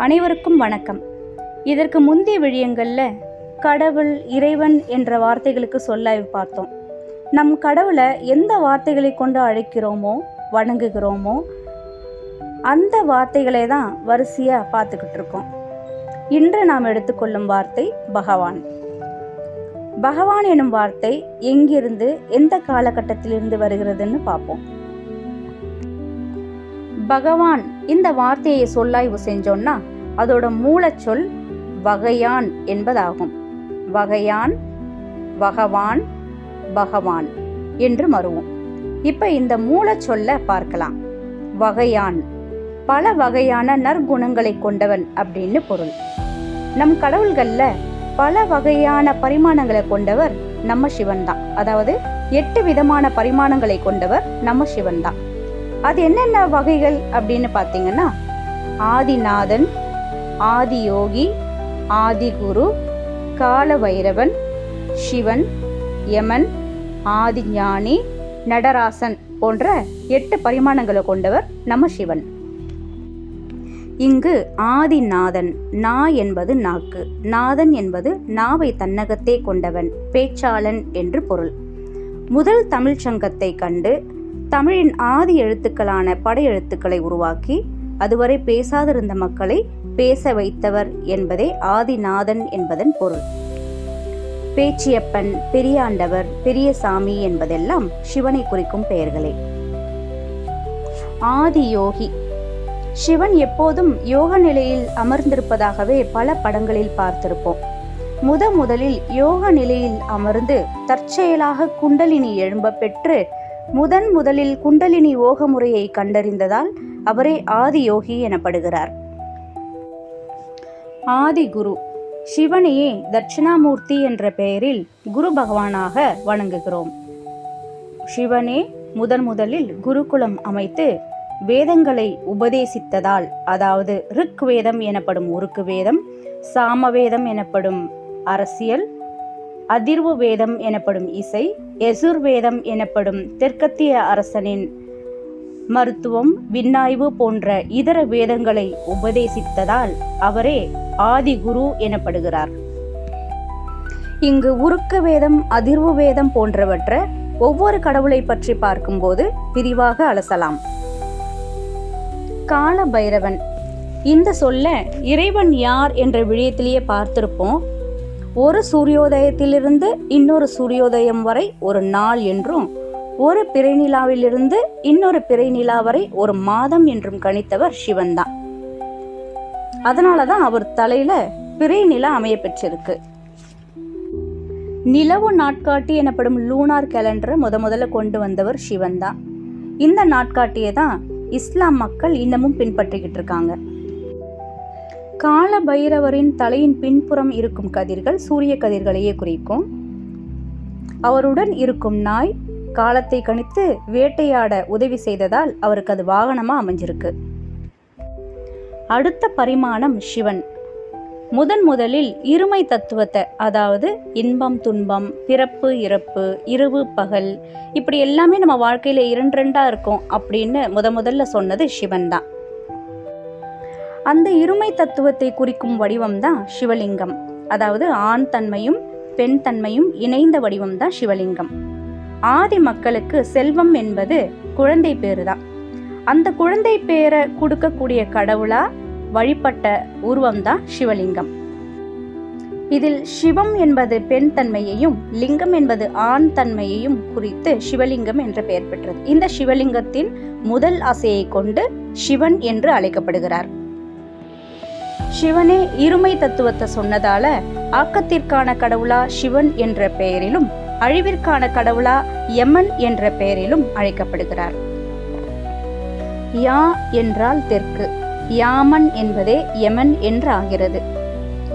அனைவருக்கும் வணக்கம். இதற்கு முந்தைய விழியங்களில் கடவுள், இறைவன் என்ற வார்த்தைகளுக்கு சொல்லாய்வு பார்த்தோம். நம் கடவுளை எந்த வார்த்தைகளை கொண்டு அழைக்கிறோமோ, வணங்குகிறோமோ, அந்த வார்த்தைகளை தான் வரிசையாக பார்த்துக்கிட்டு இருக்கோம். இன்று நாம் எடுத்துக்கொள்ளும் வார்த்தை பகவான். பகவான் எனும் வார்த்தை எங்கிருந்து, எந்த காலகட்டத்திலிருந்து வருகிறதுன்னு பார்ப்போம். பகவான் இந்த வார்த்தையை சொல்லாய்வு செஞ்சோன்னா அதோட மூலச்சொல் வகையான் என்பதாகும். வகையான், பகவான், பகவான் என்று மருவும். இப்ப இந்த மூலச்சொல்ல பார்க்கலாம். வகையான் பல வகையான நற்குணங்களை கொண்டவன் அப்படின்னு பொருள். நம் கடவுள்கள்ல பல வகையான பரிமாணங்களை கொண்டவர் நம்ம சிவன் தான். அதாவது 8 விதமான பரிமாணங்களை கொண்டவர் நம்ம சிவன் தான். அது என்னென்ன வகைகள் அப்படின்னு பார்த்தீங்கன்னா, ஆதிநாதன், ஆதியோகி, ஆதிகுரு, காலபைரவன், சிவன், யமன், ஆதிஞானி, நடராசன் போன்ற 8 பரிமாணங்களை கொண்டவர் நம்ம சிவன். இங்கு ஆதிநாதன், நா என்பது நாக்கு, நாதன் என்பது நாவை தன்னகத்தே கொண்டவன், பேச்சாளன் என்று பொருள். முதல் தமிழ் சங்கத்தை கண்டு தமிழின் ஆதி எழுத்துக்களான படையெழுத்துக்களை உருவாக்கி அதுவரை பேசாதிருந்த மக்களை பேச வைத்தவர் என்பதே ஆதிநாதன் என்பதன் பொருள். பேச்சியப்பன், பெரியாண்டவர், பெரியசாமி என்பதெல்லாம் சிவனை குறிக்கும் பெயர்களே. ஆதியோகி, சிவன் எப்போதும் யோக நிலையில் அமர்ந்திருப்பதாகவே பல படங்களில் பார்த்திருப்போம். முதலில் யோக நிலையில் அமர்ந்து தற்செயலாக குண்டலினி எழும்ப பெற்று முதலில் குண்டலினி யோக முறையை கண்டறிந்ததால் அவரே ஆதியோகி எனப்படுகிறார். ஆதிகுரு, சிவனையே தட்சிணாமூர்த்தி என்ற பெயரில் குரு பகவானாக வணங்குகிறோம். சிவனே முதலில் குருகுலம் அமைத்து வேதங்களை உபதேசித்ததால், அதாவது ரிக் வேதம் எனப்படும் உருக்கு வேதம், சாமவேதம் எனப்படும் அரசியல், அதிர்வு வேதம் எனப்படும் இசை, யசுர்வேதம் எனப்படும் தெற்கத்திய அரசனின் மருத்துவம், விண்ணாய்வு போன்ற இதர வேதங்களை உபதேசித்ததால் அவரே ஆதிகுரு எனப்படுகிறார். இங்கு உருக்கு வேதம், அதிர்வு வேதம் போன்றவற்றை ஒவ்வொரு கடவுளை பற்றி பார்க்கும்போது விரிவாக அலசலாம். காலபைரவன், இந்த சொல்ல இறைவன் யார் என்ற விடயத்திலேயே பார்த்திருப்போம். ஒரு சூரியோதயத்திலிருந்து இன்னொரு சூரியோதயம் வரை ஒரு நாள் என்றும், ஒரு பிறை நிலாவிலிருந்து இன்னொரு பிறை நிலா வரை ஒரு மாதம் என்றும் கணித்தவர் சிவன் தான். அதனாலதான் அவர் தலையில பிறை நிலா அமைய பெற்றிருக்கு. நிலவு நாட்காட்டி எனப்படும் லூனார் கேலண்டரை முதல்ல கொண்டு வந்தவர் சிவன் தான். இந்த நாட்காட்டியை தான் இஸ்லாம் மக்கள் இன்னமும் பின்பற்றிக்கிட்டு இருக்காங்க. கால பைரவரின் தலையின் பின்புறம் இருக்கும் கதிர்கள் சூரிய கதிர்களையே குறிக்கும். அவருடன் இருக்கும் நாய் காலத்தை கணித்து வேட்டையாட உதவி செய்ததால் அவருக்கு அது வாகனமா அமைஞ்சிருக்கு. அடுத்த பரிமாணம் சிவன். முதலில் இருமை தத்துவத்தை, அதாவது இன்பம் துன்பம், பிறப்பு இறப்பு, இரவு பகல், இப்படி எல்லாமே நம்ம வாழ்க்கையில 2 இருக்கும் அப்படின்னு முதல்ல சொன்னது சிவன் தான். அந்த இருமை தத்துவத்தை குறிக்கும் வடிவம் தான் சிவலிங்கம். அதாவது ஆண் தன்மையும் பெண் தன்மையும் இணைந்த வடிவம் தான் சிவலிங்கம். ஆதி மக்களுக்கு செல்வம் என்பது குழந்தை பேரு தான். அந்த குழந்தை பேரை கொடுக்கக்கூடிய கடவுளா வழிபட்ட உருவம் தான் சிவலிங்கம். இதில் சிவம் என்பது பெண் தன்மையையும், லிங்கம் என்பது ஆண் தன்மையையும் குறித்து சிவலிங்கம் என்ற பெயர் பெற்றது. இந்த சிவலிங்கத்தின் முதல் அசையை கொண்டு சிவன் என்று அழைக்கப்படுகிறார். சிவனே இருமை தத்துவத்தை சொன்னதால ஆக்கத்திற்கான கடவுளா சிவன் என்ற பெயரிலும், அழிவிற்கான கடவுளா யமன் என்ற பெயரிலும் அழைக்கப்படுகிறார். யா என்றால் தெற்கு, யாமன் என்பதே யமன் என்று ஆகிறது.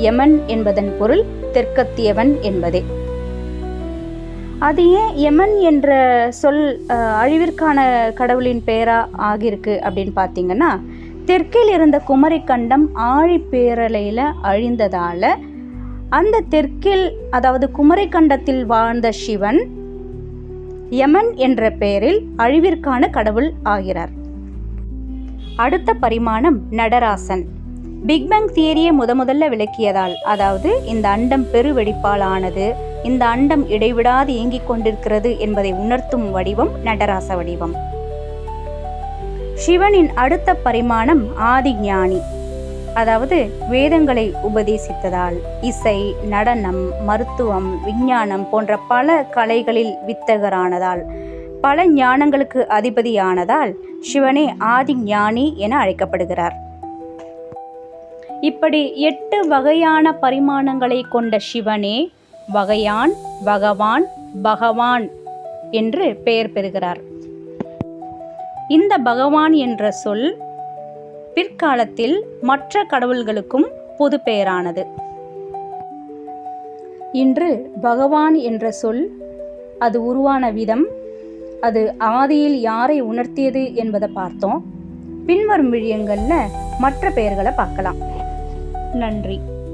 யமன் என்பதன் பொருள் தெற்கத்தியவன் என்பதே. அது ஏன் யமன் என்ற சொல் அழிவிற்கான கடவுளின் பெயரா ஆகியிருக்கு அப்படின்னு பார்த்தீங்கன்னா, தெற்கில் இருந்த குமரிக்கண்டம் ஆழிப்பேரலையில அழிந்ததால அந்த தெற்கில், அதாவது குமரிக்கண்டத்தில் வாழ்ந்த சிவன் யமன் என்ற பெயரில் அழிவிற்கான கடவுள் ஆகிறார். அடுத்த பரிமாணம் நடராசன். பிக் பேங் தியரியை முதல்ல விளக்கியதால், அதாவது இந்த அண்டம் பெருவெடிப்பால் ஆனது, இந்த அண்டம் இடைவிடாது இயங்கிக் கொண்டிருக்கிறது என்பதை உணர்த்தும் வடிவம் நடராச வடிவம். சிவனின் அடுத்த பரிமாணம் ஆதி ஞானி, அதாவது வேதங்களை உபதேசித்ததால், இசை, நடனம், மருத்துவம், விஞ்ஞானம் போன்ற பல கலைகளில் வித்தகரானதால், பல ஞானங்களுக்கு அதிபதியானதால் சிவனே ஆதி ஞானி என அழைக்கப்படுகிறார். இப்படி 8 வகையான பரிமாணங்களை கொண்ட சிவனே வகையான், பகவான், பகவான் என்று பெயர் பெறுகிறார். இந்த பகவான் என்ற சொல் பிற்காலத்தில் மற்ற கடவுள்களுக்கும் பொது பெயரானது. இன்று பகவான் என்ற சொல், அது உருவான விதம், அது ஆதியில் யாரை உணர்த்தியது என்பதை பார்த்தோம். பின்வரும் விழியங்களில் மற்ற பெயர்களை பார்க்கலாம். நன்றி.